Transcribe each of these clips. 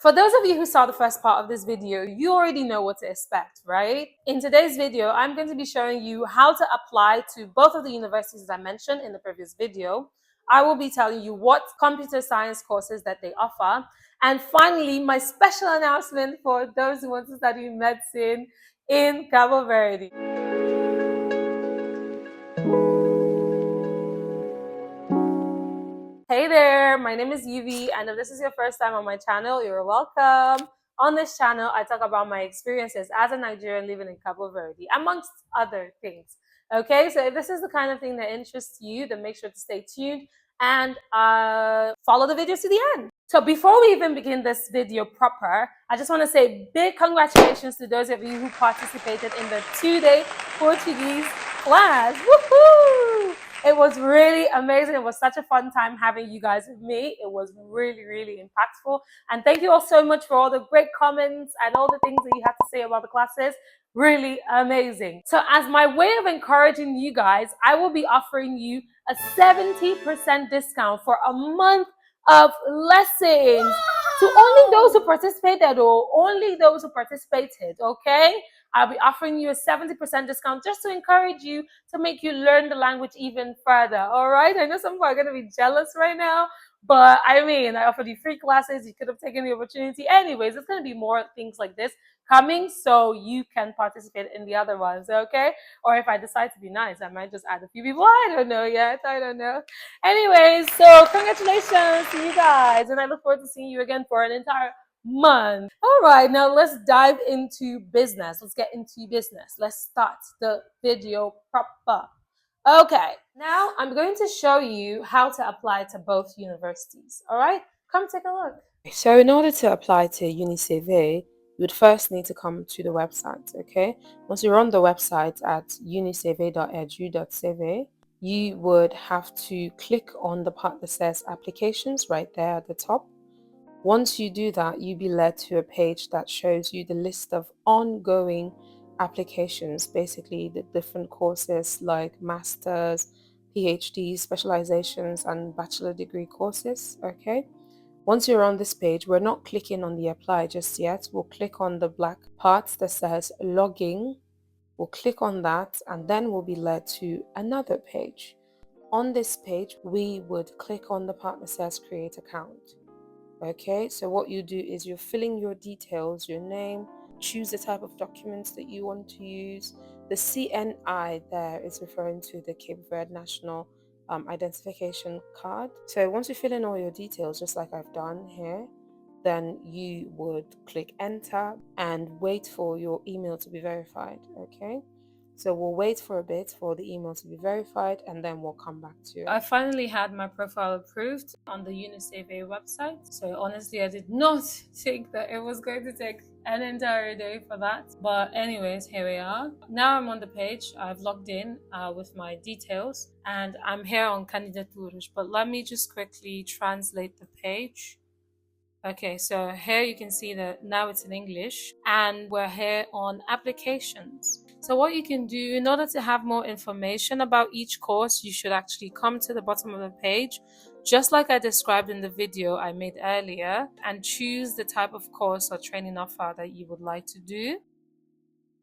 For those of you who saw the first part of this video, you already know what to expect, right? In today's video, I'm going to be showing you how to apply to both of the universities I mentioned in the previous video. I will be telling you what computer science courses that they offer. And finally, my special announcement for those who want to study medicine in Cabo Verde. Hey there, my name is Yuvi, and if this is your first time on my channel, you're welcome. On this channel, I talk about my experiences as a Nigerian living in Cabo Verde, amongst other things. Okay, so if this is the kind of thing that interests you, then make sure to stay tuned and follow the videos to the end. So before we even begin this video proper, I just want to say big congratulations to those of you who participated in the 2-day Portuguese class. Woohoo! It was really amazing. It was such a fun time having you guys with me. It was really, really impactful. And thank you all so much for all the great comments and all the things that you had to say about the classes. Really amazing. So as my way of encouraging you guys, I will be offering you a 70% discount for a month of lessons to only those who participated, or only those who participated, okay? I'll be offering you a 70% discount just to encourage you, to make you learn the language even further, all right? I know some people are going to be jealous right now, but I mean, I offered you free classes. You could have taken the opportunity. Anyways, there's going to be more things like this coming, so you can participate in the other ones, okay? Or if I decide to be nice, I might just add a few people. I don't know yet. I don't know. Anyways, so congratulations to you guys, and I look forward to seeing you again for an entire month. All right, now let's dive into business. Let's get into business. Let's start the video proper. Okay, now I'm going to show you how to apply to both universities. All right, come take a look. So in order to apply to UniCV, you would first need to come to the website, okay? Once you're on the website at unicv.edu.cv, you would have to click on the part that says applications right there at the top. Once you do that, you'll be led to a page that shows you the list of ongoing applications, basically the different courses like masters, PhD, specializations, and bachelor degree courses, okay? Once you're on this page, we're not clicking on the apply just yet. We'll click on the black part that says logging. We'll click on that, and then we'll be led to another page. On this page, we would click on the part that says create account. Okay, so what you do is you're filling your details, your name, choose the type of documents that you want to use. The CNI there is referring to the Cabo Verde National Identification Card. So once you fill in all your details, just like I've done here, then you would click enter and wait for your email to be verified, okay? So we'll wait for a bit for the email to be verified, and then we'll come back to it. I finally had my profile approved on the UniCV website. So honestly, I did not think that it was going to take an entire day for that. But anyways, here we are. Now I'm on the page. I've logged in with my details, and I'm here on Candidaturas. But let me just quickly translate the page. Okay, so here you can see that now it's in English, and we're here on applications. So what you can do in order to have more information about each course, you should actually come to the bottom of the page, just like I described in the video I made earlier, and choose the type of course or training offer that you would like to do.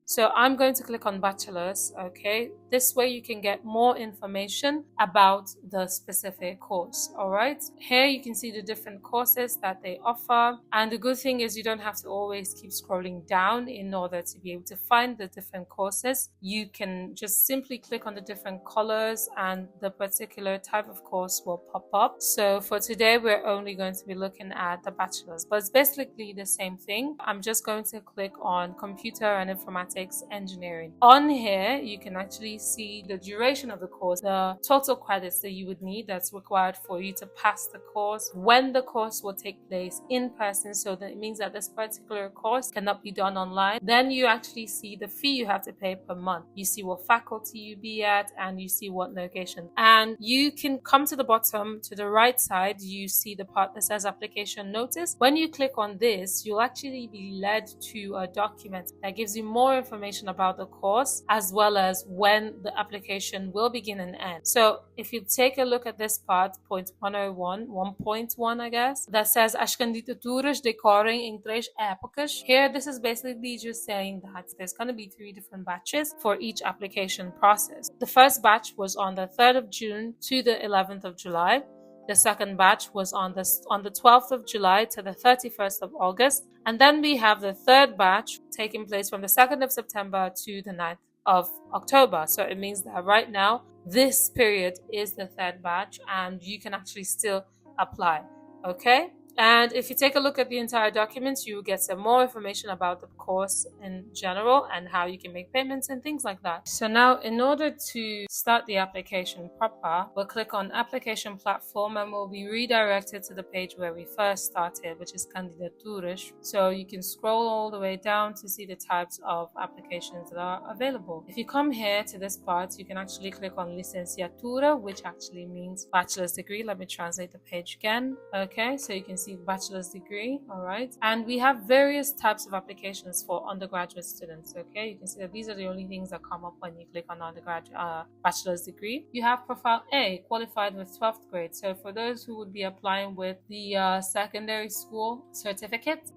So I'm going to click on bachelor's, okay? This way you can get more information about the specific course, all right? Here you can see the different courses that they offer. And the good thing is you don't have to always keep scrolling down in order to be able to find the different courses. You can just simply click on the different colors and the particular type of course will pop up. So for today, we're only going to be looking at the bachelor's, but it's basically the same thing. I'm just going to click on computer and informatics engineering. On here, you can actually see the duration of the course, the total credits that you would need that's required for you to pass the course, when the course will take place in person, so that it means that this particular course cannot be done online. Then you actually see the fee you have to pay per month. You see what faculty you be at, and you see what location. And you can come to the bottom, to the right side, you see the part that says application notice. When you click on this, you'll actually be led to a document that gives you more information about the course, as well as when the application will begin and end. So if you take a look at this part, point 101, 1.1, I guess, that says as candidaturas decorrem em 3 épocas. Here, this is basically just saying that there's going to be 3 different batches for each application process. The first batch was on the 3rd of June to the 11th of July. The second batch was on the 12th of July to the 31st of August. And then we have the third batch taking place from the 2nd of September to the 9th of October. So it means that right now, this period is the third batch and you can actually still apply. Okay? And if you take a look at the entire documents, you will get some more information about the course in general and how you can make payments and things like that. So now, in order to start the application proper, we'll click on Application Platform and we'll be redirected to the page where we first started, which is Candidaturas. So you can scroll all the way down to see the types of applications that are available. If you come here to this part, you can actually click on Licenciatura, which actually means bachelor's degree. Let me translate the page again. Okay, so you can see bachelor's degree. All right, and we have various types of applications for undergraduate students. Okay, you can see that these are the only things that come up when you click on undergraduate bachelor's degree. You have profile A, qualified with 12th grade. So for those who would be applying with the secondary school certificate,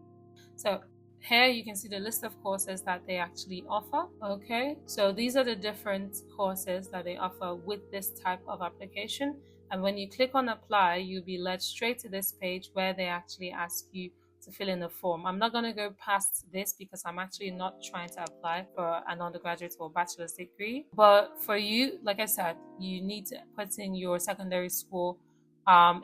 so here you can see the list of courses that they actually offer. Okay, so these are the different courses that they offer with this type of application. And when you click on apply, you'll be led straight to this page where they actually ask you to fill in a form. I'm not going to go past this because I'm actually not trying to apply for an undergraduate or bachelor's degree. But for you, like I said, you need to put in your secondary school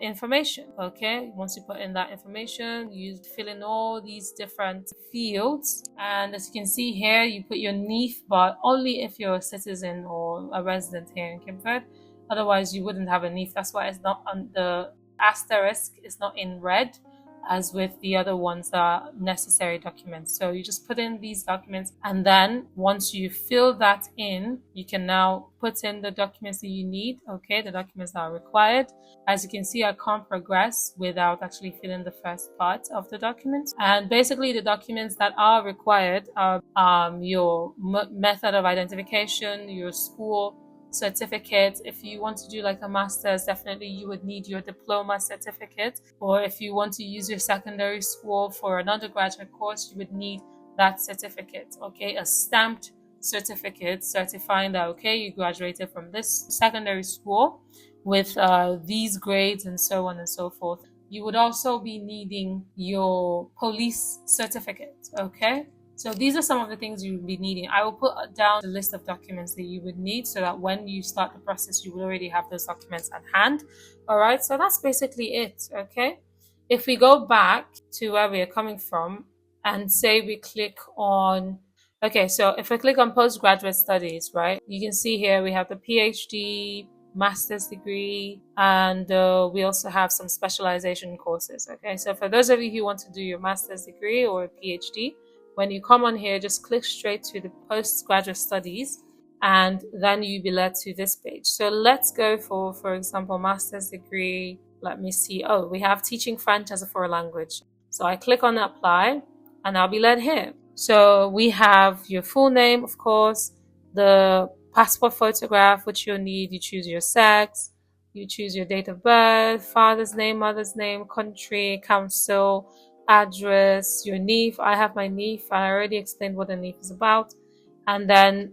information. Okay, once you put in that information, you fill in all these different fields, and as you can see here, you put your NIF, but only if you're a citizen or a resident here in Cabo Verde. Otherwise you wouldn't have a NIF. That's why it's not on the asterisk, is not in red as with the other ones that are necessary documents. So you just put in these documents, and then once you fill that in, you can now put in the documents that you need. Okay, the documents that are required. As you can see, I can't progress without actually filling the first part of the document. And basically the documents that are required are your method of identification, your school certificate. If you want to do like a master's, definitely you would need your diploma certificate. Or if you want to use your secondary school for an undergraduate course, you would need that certificate. Okay, a stamped certificate certifying that okay, you graduated from this secondary school with these grades and so on and so forth. You would also be needing your police certificate. Okay, so these are some of the things you will be needing. I will put down the list of documents that you would need so that when you start the process, you will already have those documents at hand. All right, so that's basically it. Okay, if we go back to where we are coming from and say we click on, okay, so if I click on postgraduate studies, right, you can see here we have the PhD, master's degree, and we also have some specialization courses. Okay, so for those of you who want to do your master's degree or a PhD, when you come on here, just click straight to the postgraduate studies, and then you'll be led to this page. So let's go for example, master's degree. Let me see. Oh, we have teaching French as a foreign language. So I click on apply, and I'll be led here. So we have your full name, of course, the passport photograph, which you'll need. You choose your sex, you choose your date of birth, father's name, mother's name, country, council, address, your NIF. I have my NIF. I already explained what the NIF is about. And then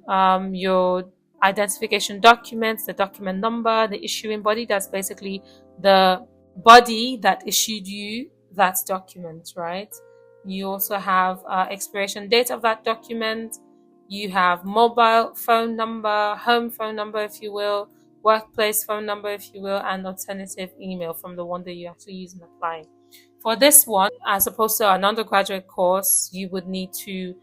your identification documents, the document number, the issuing body. That's basically the body that issued you that document, right? You also have expiration date of that document. You have mobile phone number, home phone number, if you will, workplace phone number, if you will, and alternative email from the one that you actually use in applying. For this one, as opposed to an undergraduate course, you would need to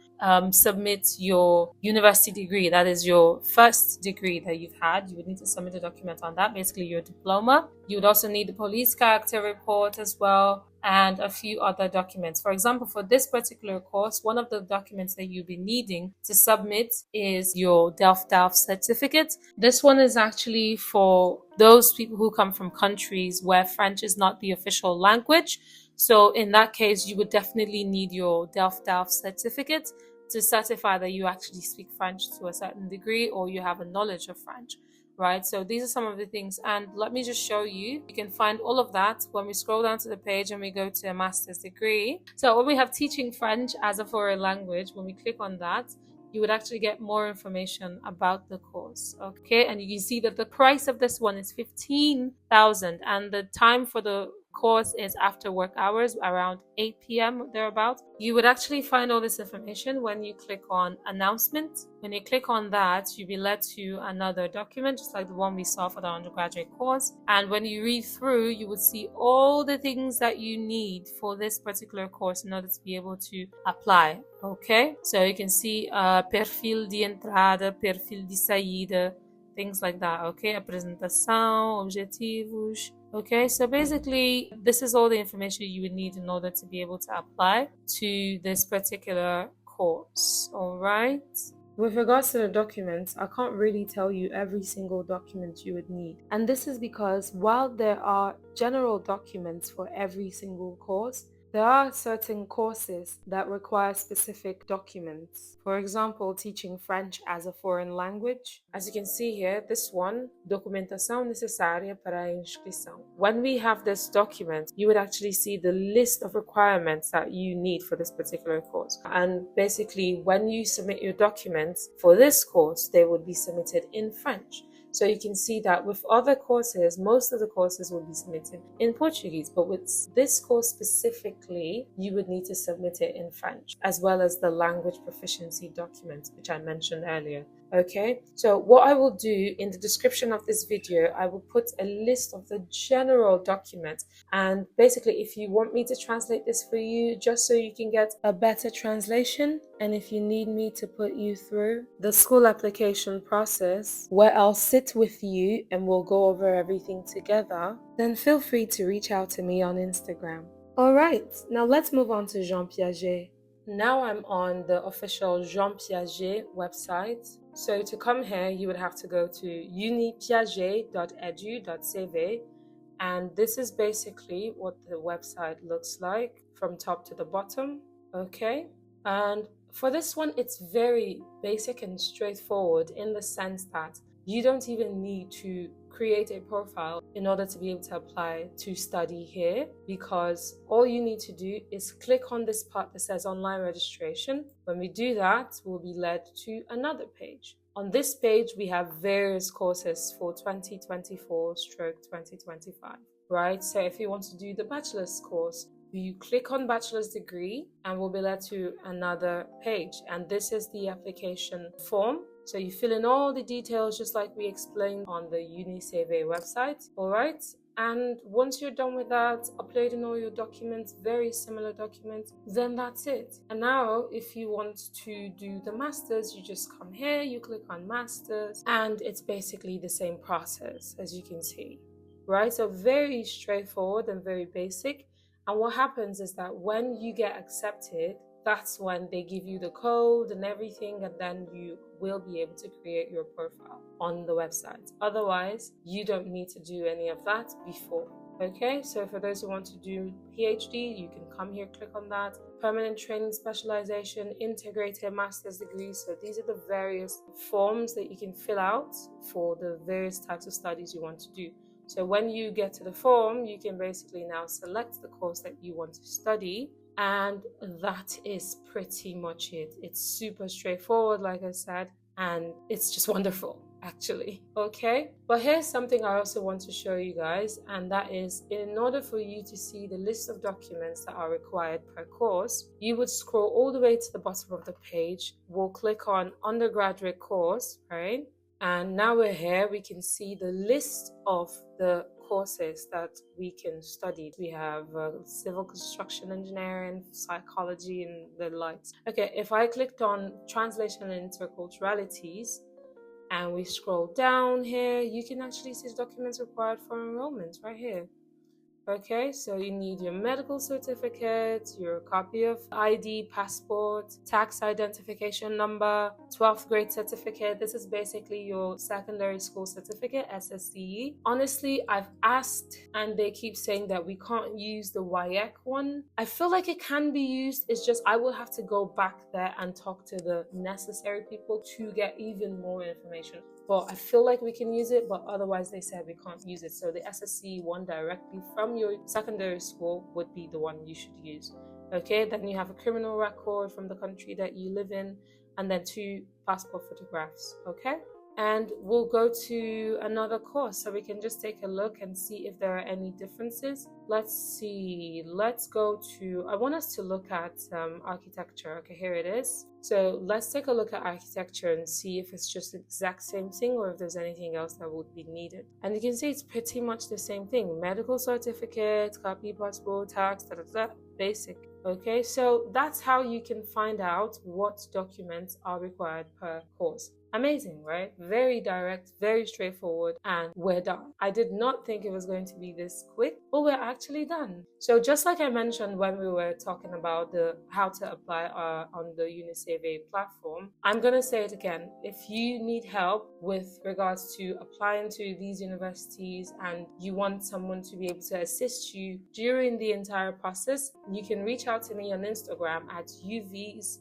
submit your university degree. That is your first degree that you've had. You would need to submit a document on that, basically your diploma. You would also need the police character report as well, and a few other documents. For example, for this particular course, one of the documents that you'll be needing to submit is your DELF certificate. This one is actually for those people who come from countries where French is not the official language. So in that case, you would definitely need your DELF certificate to certify that you actually speak French to a certain degree or you have a knowledge of French, right? So these are some of the things, and let me just show you. You can find all of that when we scroll down to the page and we go to a master's degree. So when we have teaching French as a foreign language, when we click on that, you would actually get more information about the course. Okay, and you can see that the price of this one is 15,000, and the time for the course is after work hours, around 8 p.m. thereabouts. You would actually find all this information when you click on announcement. When you click on that, you'll be led to another document, just like the one we saw for the undergraduate course. And when you read through, you would see all the things that you need for this particular course in order to be able to apply. Okay, so you can see perfil de entrada, perfil de saída, things like that. Okay, apresentação, objetivos. Okay, so basically, this is all the information you would need in order to be able to apply to this particular course. All right. With regards to the documents, I can't really tell you every single document you would need. And this is because while there are general documents for every single course, there are certain courses that require specific documents. For example, teaching French as a foreign language. As you can see here, this one, documentação necessária para a inscrição. When we have this document, you would actually see the list of requirements that you need for this particular course. And basically, when you submit your documents for this course, they would be submitted in French. So you can see that with other courses, most of the courses will be submitted in Portuguese, but with this course specifically, you would need to submit it in French, as well as the language proficiency document, which I mentioned earlier. Okay, so what I will do in the description of this video, I will put a list of the general documents, and basically if you want me to translate this for you, just so you can get a better translation, and if you need me to put you through the school application process where I'll sit with you and we'll go over everything together, then feel free to reach out to me on Instagram. Alright, now let's move on to Jean Piaget. Now I'm on the official Jean Piaget website. So to come here, you would have to go to unipiaget.edu.cv, and this is basically what the website looks like from top to the bottom. Okay, and for this one, it's very basic and straightforward in the sense that you don't even need to create a profile in order to be able to apply to study here, because all you need to do is click on this part that says online registration. When we do that, we'll be led to another page. On this page, we have various courses for 2024/2025, right? So if you want to do the bachelor's course, you click on bachelor's degree and we'll be led to another page. And this is the application form. So you fill in all the details just like we explained on the UniCV website, all right? And once you're done with that, uploading all your documents, very similar documents, then that's it. And now if you want to do the masters, you just come here, you click on masters, and it's basically the same process as you can see, right? So very straightforward and very basic. And what happens is that when you get accepted, that's when they give you the code and everything, and then you will be able to create your profile on the website. Otherwise, you don't need to do any of that before. Okay, so for those who want to do PhD, you can come here, click on that. Permanent training specialization, integrated master's degree. So these are the various forms that you can fill out for the various types of studies you want to do. So when you get to the form, you can basically now select the course that you want to study. And that is pretty much it. It's super straightforward, like I said, and it's just wonderful, actually. Okay, but here's something I also want to show you guys, and that is, in order for you to see the list of documents that are required per course, you would scroll all the way to the bottom of the page. We'll click on undergraduate course, right? And now we're here, we can see the list of the courses that we can study. We have civil construction engineering, psychology, and the likes. Okay, if I clicked on translation and interculturalities and we scroll down here, you can actually see the documents required for enrollment right here. Okay, so you need your medical certificate, your copy of ID, passport, tax identification number, 12th grade certificate. This is basically your secondary school certificate, SSCE. Honestly, I've asked and they keep saying that we can't use the WIEC one. I feel like it can be used. It's just I will have to go back there and talk to the necessary people to get even more information. But I feel like we can use it, but otherwise they said we can't use it. So the SSC one directly from your secondary school would be the one you should use. Okay, then you have a criminal record from the country that you live in, and then 2 passport photographs. Okay, and we'll go to another course so we can just take a look and see if there are any differences. Let's see, let's go to, I want us to look at architecture. Okay, here it is. So let's take a look at architecture and see if it's just the exact same thing or if there's anything else that would be needed. And you can see it's pretty much the same thing. Medical certificate, copy passport, tax, basic. Okay, so that's how you can find out what documents are required per course. Amazing, right? Very direct, very straightforward, and we're done. I did not think it was going to be this quick, but we're actually done. So just like I mentioned when we were talking about how to apply on the UniCV platform, I'm going to say it again. If you need help with regards to applying to these universities and you want someone to be able to assist you during the entire process, you can reach out to me on Instagram at uvs_vlog.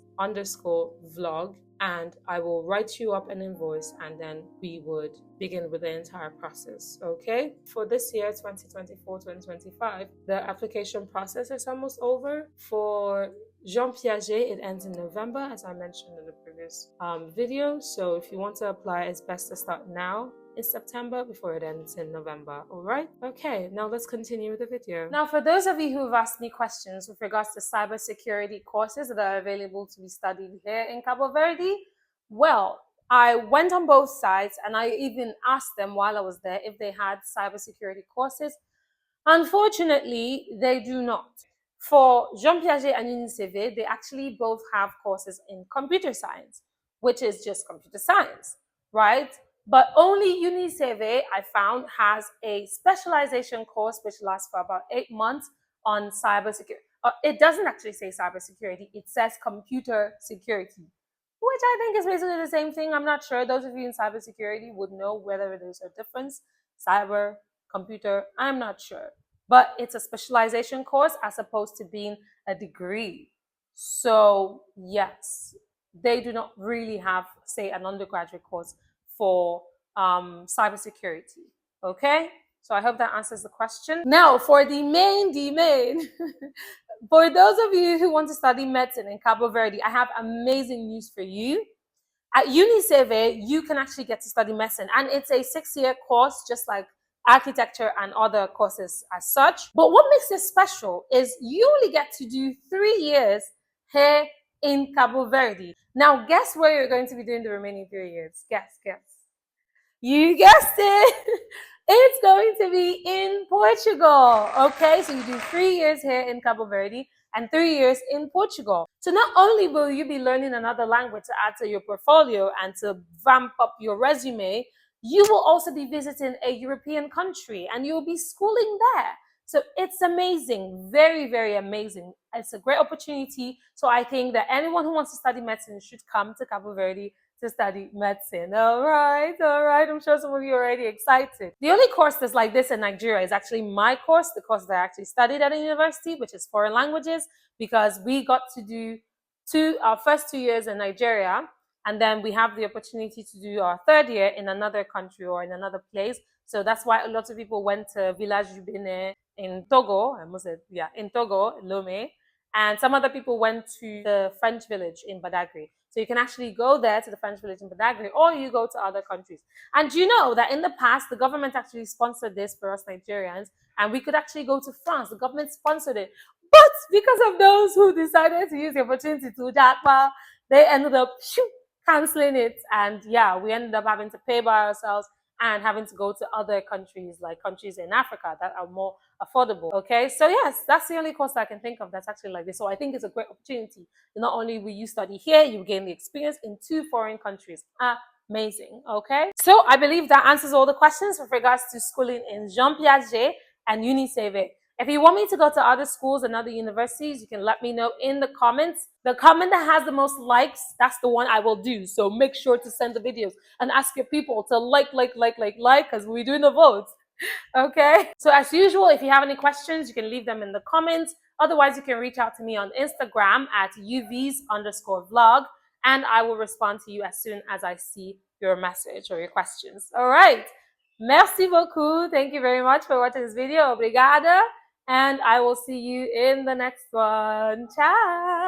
And I will write you up an invoice and then we would begin with the entire process, okay? For this year, 2024-2025, the application process is almost over. For Jean Piaget, it ends in November, as I mentioned in the previous video. So if you want to apply, it's best to start now in September before it ends in November. All right? Okay, now let's continue with the video. Now, for those of you who've asked me questions with regards to cybersecurity courses that are available to be studied here in Cabo Verde, well, I went on both sides and I even asked them while I was there if they had cybersecurity courses. Unfortunately, they do not. For Jean Piaget and UniCV, they actually both have courses in computer science, which is just computer science, right? But only UniCV, I found, has a specialization course which lasts for about 8 months on cybersecurity. It doesn't actually say cybersecurity, it says computer security, which I think is basically the same thing. I'm not sure. Those of you in cybersecurity would know whether there's a difference. Cyber, computer, I'm not sure. But it's a specialization course as opposed to being a degree. So yes, they do not really have, say, an undergraduate course for cybersecurity. Okay? So I hope that answers the question. Now, for the main, for those of you who want to study medicine in Cabo Verde, I have amazing news for you. At UniCV, you can actually get to study medicine, and it's a 6-year course, just like architecture and other courses as such. But what makes it special is you only get to do 3 years here in Cabo Verde. Now, guess where you're going to be doing the remaining 3 years? Guess. You guessed it. It's going to be in Portugal. Okay, so you do 3 years here in Cabo Verde and 3 years in Portugal. So not only will you be learning another language to add to your portfolio and to vamp up your resume, you will also be visiting a European country and you'll be schooling there. So it's amazing, very, very amazing. It's a great opportunity. So I think that anyone who wants to study medicine should come to Cabo Verde to study medicine. All right. I'm sure some of you are already excited. The only course that's like this in Nigeria is actually my course, the course that I actually studied at a university, which is foreign languages, because we got to do our first 2 years in Nigeria, and then we have the opportunity to do our 3rd year in another country or in another place. So that's why a lot of people went to Village Jubine in Togo, in Togo, Lomé, and some other people went to the French village in Badagry. So you can actually go there to the French village in Badagry, or you go to other countries. And you know that in the past, the government actually sponsored this for us Nigerians, and we could actually go to France. The government sponsored it. But because of those who decided to use the opportunity to jackpot, they ended up canceling it. And yeah, we ended up having to pay by ourselves and having to go to other countries, like countries in Africa that are more affordable. Okay, so yes, that's the only course that I can think of that's actually like this. So I think it's a great opportunity. Not only will you study here, you gain the experience in 2 foreign countries. Amazing. Okay, so I believe that answers all the questions with regards to schooling in Jean Piaget and UniCV. If you want me to go to other schools and other universities, you can let me know in the comments. The comment that has the most likes, that's the one I will do. So make sure to send the videos and ask your people to like, because we're doing the votes. Okay. So as usual, if you have any questions, you can leave them in the comments. Otherwise, you can reach out to me on Instagram at uvs_vlog, and I will respond to you as soon as I see your message or your questions. All right. Merci beaucoup. Thank you very much for watching this video. Obrigada. And I will see you in the next one. Ciao.